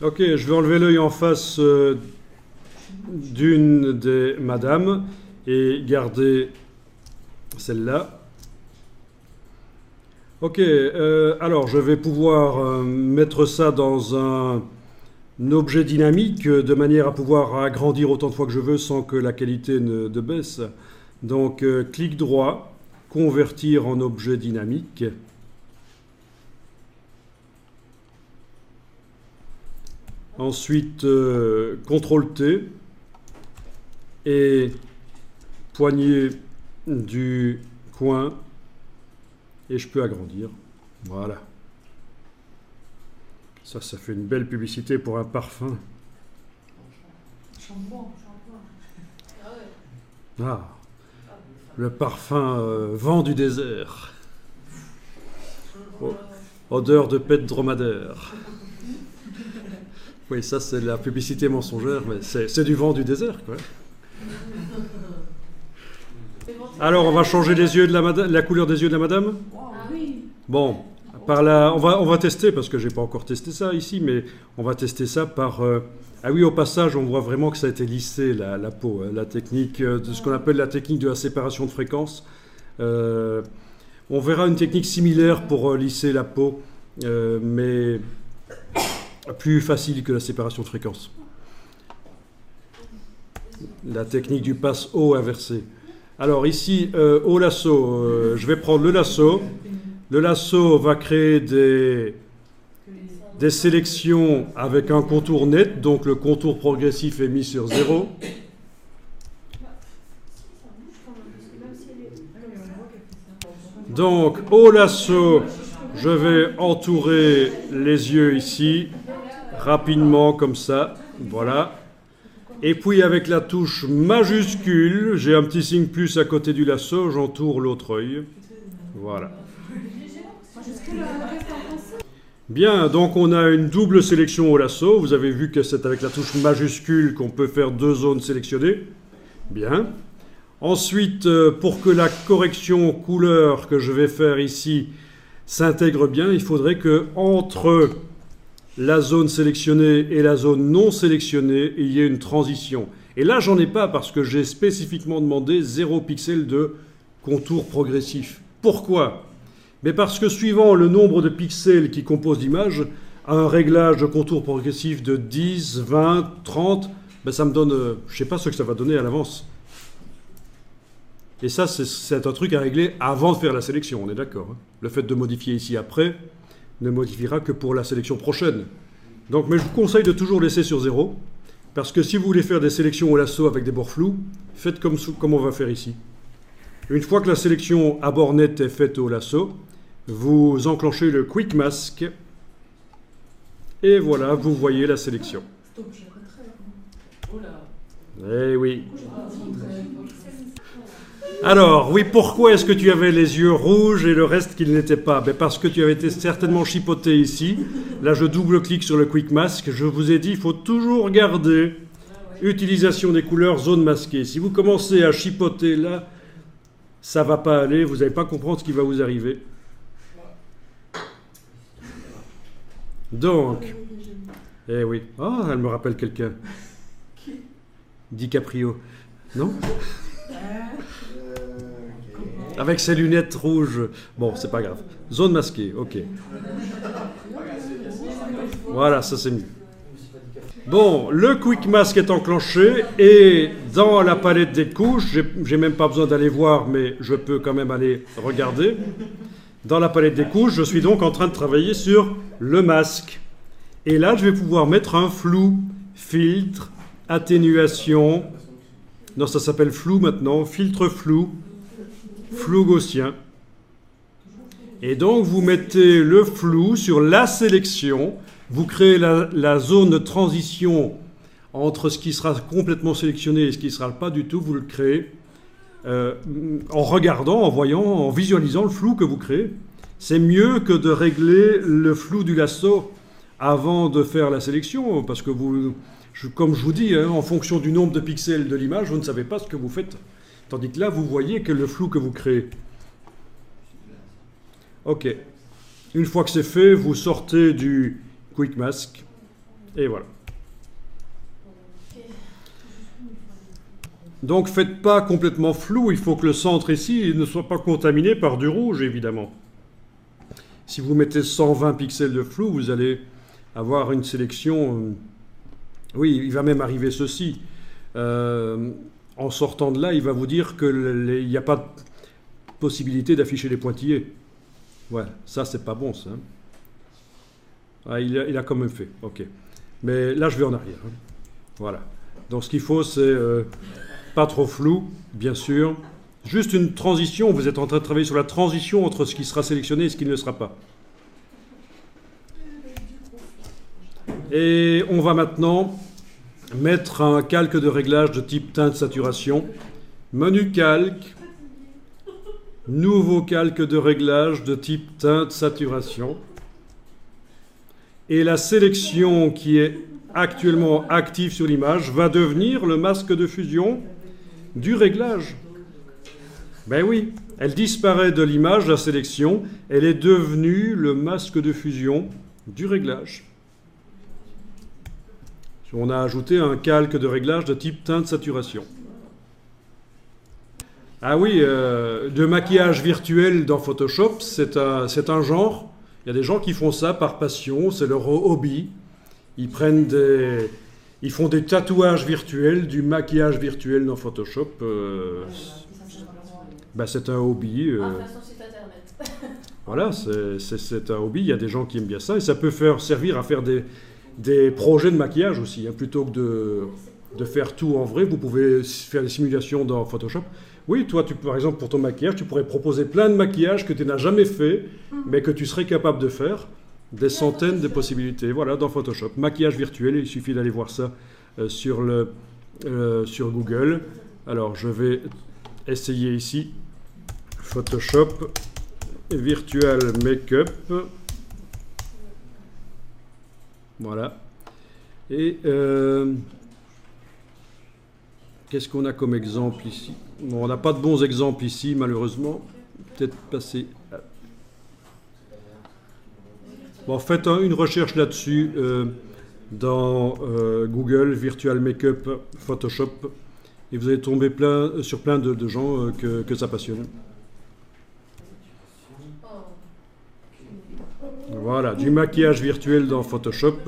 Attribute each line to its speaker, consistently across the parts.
Speaker 1: Ok, je vais enlever l'œil en face d'une des madames et garder celle-là. Ok, alors je vais pouvoir mettre ça dans un objet dynamique de manière à pouvoir agrandir autant de fois que je veux sans que la qualité ne baisse. Donc clic droit, convertir en objet dynamique. Ensuite, CTRL T et poignée du coin et je peux agrandir. Voilà. Ça fait une belle publicité pour un parfum.
Speaker 2: Shampoing.
Speaker 1: Ah, le parfum vent du désert. Odeur de pet dromadaire. Oui, ça c'est la publicité mensongère, mais c'est du vent du désert, quoi. Alors, on va changer les yeux de la couleur des yeux de la madame. Bon, on va tester, parce que j'ai pas encore testé ça ici, mais on va tester ça par... Ah oui, au passage, on voit vraiment que ça a été lissé, la peau, la technique de ce qu'on appelle la technique de la séparation de fréquences. On verra une technique similaire pour lisser la peau, mais plus facile que la séparation de fréquences. La technique du passe-haut inversé. Alors ici, au lasso, je vais prendre le lasso. Le lasso va créer des sélections avec un contour net, donc le contour progressif est mis sur 0. Donc au lasso, je vais entourer les yeux ici, rapidement comme ça, voilà. Et puis avec la touche majuscule, j'ai un petit signe plus à côté du lasso, j'entoure l'autre œil. Voilà. Bien, donc on a une double sélection au lasso. Vous avez vu que c'est avec la touche majuscule qu'on peut faire 2 zones sélectionnées. Bien. Ensuite, pour que la correction couleur que je vais faire ici s'intègre bien, il faudrait que entre la zone sélectionnée et la zone non sélectionnée, il y ait une transition. Et là, j'en ai pas parce que j'ai spécifiquement demandé 0 pixels de contour progressif. Pourquoi ? Mais parce que suivant le nombre de pixels qui composent l'image, un réglage de contour progressif de 10, 20, 30, ben ça me donne... je ne sais pas ce que ça va donner à l'avance. Et ça, c'est un truc à régler avant de faire la sélection, on est d'accord, hein. Le fait de modifier ici après ne modifiera que pour la sélection prochaine. Donc, mais je vous conseille de toujours laisser sur 0, parce que si vous voulez faire des sélections au lasso avec des bords flous, faites comme on va faire ici. Une fois que la sélection à bord net est faite au lasso, vous enclenchez le Quick Mask et voilà, vous voyez la sélection. Eh oui. Alors, oui, pourquoi est-ce que tu avais les yeux rouges et le reste qui ne l'était pas? Ben parce que tu avais été certainement chipoté ici. Là, je double-clique sur le Quick Mask. Je vous ai dit, il faut toujours garder utilisation des couleurs zone masquée. Si vous commencez à chipoter là, ça ne va pas aller, vous n'allez pas comprendre ce qui va vous arriver. Donc, eh oui. Ah, elle me rappelle quelqu'un. DiCaprio. Non? Avec ses lunettes rouges. Bon, c'est pas grave. Zone masquée, ok. Voilà, ça c'est mieux. Bon, le Quick Mask est enclenché et dans la palette des couches, j'ai même pas besoin d'aller voir, mais je peux quand même aller regarder. Dans la palette des couches, je suis donc en train de travailler sur le masque. Et là, je vais pouvoir mettre un flou, filtre, atténuation. Non, ça s'appelle flou maintenant, filtre flou, flou gaussien. Et donc, vous mettez le flou sur la sélection. Vous créez la zone de transition entre ce qui sera complètement sélectionné et ce qui ne sera pas du tout. Vous le créez en regardant, en voyant, en visualisant le flou que vous créez. C'est mieux que de régler le flou du lasso avant de faire la sélection, parce que comme je vous dis, hein, en fonction du nombre de pixels de l'image, vous ne savez pas ce que vous faites. Tandis que là, vous voyez que le flou que vous créez. Ok. Une fois que c'est fait, vous sortez du Quick Mask Et voilà. Donc faites pas complètement flou, il faut que le centre ici ne soit pas contaminé par du rouge, évidemment. Si vous mettez 120 pixels de flou, vous allez avoir une sélection... oui, il va même arriver ceci. En sortant de là, il va vous dire qu'il n'y a pas de possibilité d'afficher les pointillés. Ouais, ça, c'est pas bon, ça. Ah, il a quand même fait, ok. Mais là, je vais en arrière. Hein. Voilà. Donc, ce qu'il faut, c'est pas trop flou, bien sûr. Juste une transition. Vous êtes en train de travailler sur la transition entre ce qui sera sélectionné et ce qui ne le sera pas. Et on va maintenant mettre un calque de réglage de type teinte saturation. Menu calque. Nouveau calque de réglage de type teinte saturation. Et la sélection qui est actuellement active sur l'image va devenir le masque de fusion du réglage. Ben oui, elle disparaît de l'image, la sélection, elle est devenue le masque de fusion du réglage. On a ajouté un calque de réglage de type teinte saturation. Ah oui, de maquillage virtuel dans Photoshop, c'est un genre. Il y a des gens qui font ça par passion, c'est leur hobby. Ils font des tatouages virtuels, du maquillage virtuel dans Photoshop. Ben c'est un hobby. Voilà, c'est un hobby. Il y a des gens qui aiment bien ça et ça peut servir à faire des projets de maquillage aussi. Hein. Plutôt que de faire tout en vrai, vous pouvez faire des simulations dans Photoshop. Oui, toi, par exemple, pour ton maquillage, tu pourrais proposer plein de maquillages que tu n'as jamais fait, mais que tu serais capable de faire. Des centaines de possibilités, voilà, dans Photoshop. Maquillage virtuel, il suffit d'aller voir ça sur Google. Alors, je vais essayer ici. Photoshop Virtual Makeup. Voilà. Et qu'est-ce qu'on a comme exemple ici? Bon, on n'a pas de bons exemples ici, malheureusement. Peut-être passer... Bon, faites une recherche là-dessus dans Google, Virtual Makeup Photoshop, et vous allez tomber sur plein de gens que ça passionne. Voilà, du maquillage virtuel dans Photoshop.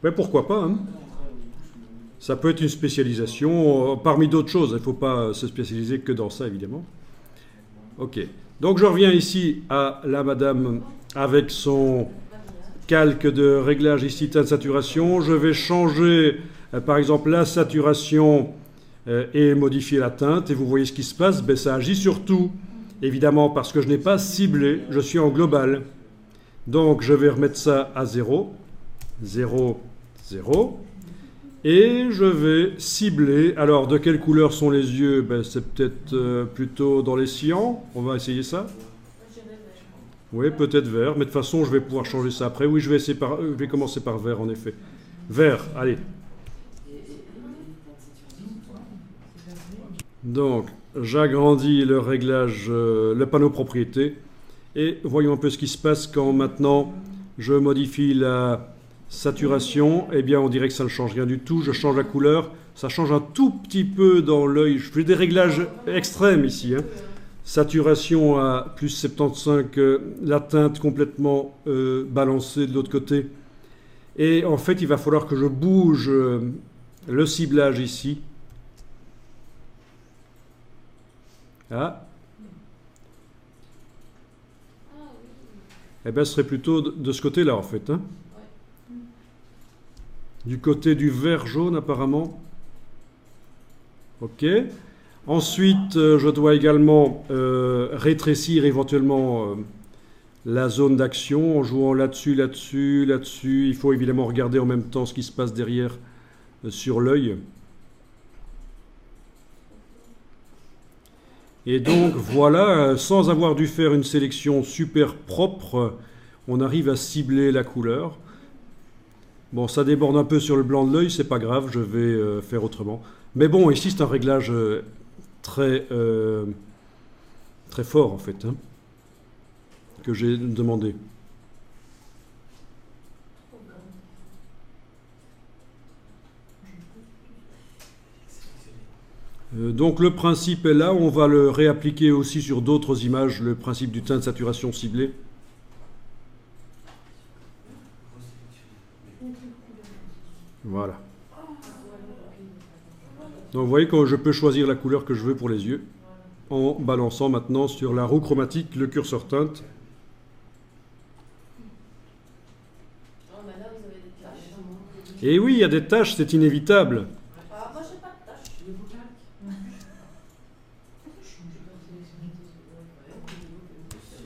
Speaker 1: Mais pourquoi pas, hein? Ça peut être une spécialisation parmi d'autres choses. Il ne faut pas se spécialiser que dans ça, évidemment. Ok. Donc je reviens ici à la madame avec son calque de réglage ici, teinte saturation. Je vais changer, par exemple, la saturation et modifier la teinte. Et vous voyez ce qui se passe. Ben, ça agit sur tout, évidemment, parce que je n'ai pas ciblé. Je suis en global. Donc je vais remettre ça à 0. 0, 0. Et je vais cibler. Alors, de quelle couleur sont les yeux? Ben, c'est peut-être plutôt dans les cyans. On va essayer ça. Oui, peut-être vert. Mais de toute façon, je vais pouvoir changer ça après. Oui, je vais commencer par vert, en effet. Vert, allez. Donc, j'agrandis le réglage, le panneau propriété. Et voyons un peu ce qui se passe quand maintenant je modifie la saturation. Eh bien, on dirait que ça ne change rien du tout. Je change la couleur. Ça change un tout petit peu dans l'œil. Je fais des réglages extrêmes ici. Hein. Saturation à plus 75, la teinte complètement balancée de l'autre côté. Et en fait, il va falloir que je bouge le ciblage ici. Ah. Eh bien, ce serait plutôt de ce côté-là, en fait. Hein. Du côté du vert jaune, apparemment. OK. Ensuite, je dois également rétrécir éventuellement la zone d'action en jouant là-dessus, là-dessus, là-dessus. Il faut évidemment regarder en même temps ce qui se passe derrière sur l'œil. Et donc, voilà, sans avoir dû faire une sélection super propre, on arrive à cibler la couleur. Bon, ça déborde un peu sur le blanc de l'œil, c'est pas grave, je vais faire autrement. Mais bon, ici, c'est un réglage très fort, en fait. Hein. que j'ai demandé. Donc le principe est là, on va le réappliquer aussi sur d'autres images, le principe du teint de saturation ciblé. Voilà. Donc vous voyez que je peux choisir la couleur que je veux pour les yeux, en balançant maintenant sur la roue chromatique le curseur teinte. Et oui, il y a des taches, c'est inévitable.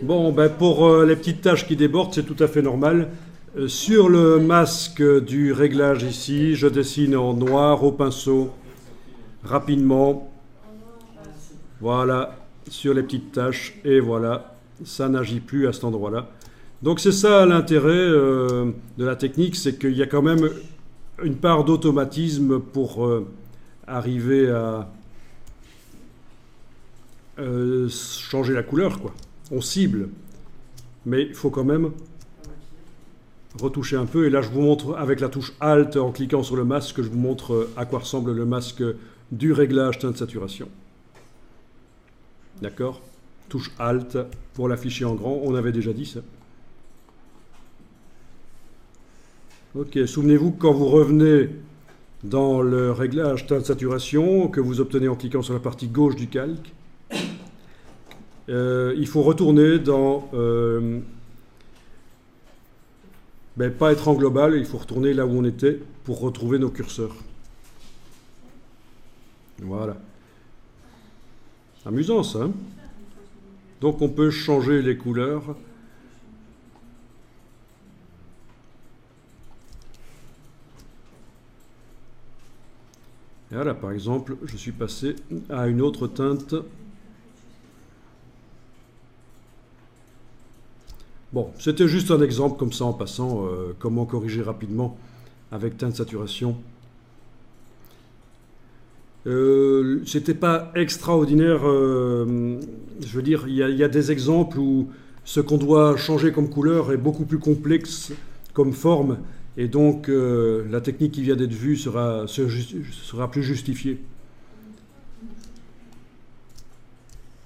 Speaker 1: Bon, ben pour les petites taches qui débordent, c'est tout à fait normal. Sur le masque du réglage ici, je dessine en noir au pinceau, rapidement. Voilà, sur les petites taches, et voilà, ça n'agit plus à cet endroit-là. Donc c'est ça l'intérêt de la technique, c'est qu'il y a quand même une part d'automatisme pour arriver à changer la couleur, quoi. On cible, mais il faut quand même retoucher un peu. Et là, je vous montre avec la touche Alt, en cliquant sur le masque, je vous montre à quoi ressemble le masque du réglage teint de saturation. D'accord? Touche Alt pour l'afficher en grand, on avait déjà dit ça. Ok, souvenez-vous que quand vous revenez dans le réglage teint de saturation, que vous obtenez en cliquant sur la partie gauche du calque, il faut retourner dans pas écran global, il faut retourner là où on était pour retrouver nos curseurs. Voilà. Amusant ça, hein? Donc on peut changer les couleurs. Et voilà, par exemple, je suis passé à une autre teinte. Bon, c'était juste un exemple comme ça en passant, comment corriger rapidement avec teint de saturation. C'était pas extraordinaire, je veux dire, il y a des exemples où ce qu'on doit changer comme couleur est beaucoup plus complexe comme forme, et donc la technique qui vient d'être vue sera plus justifiée.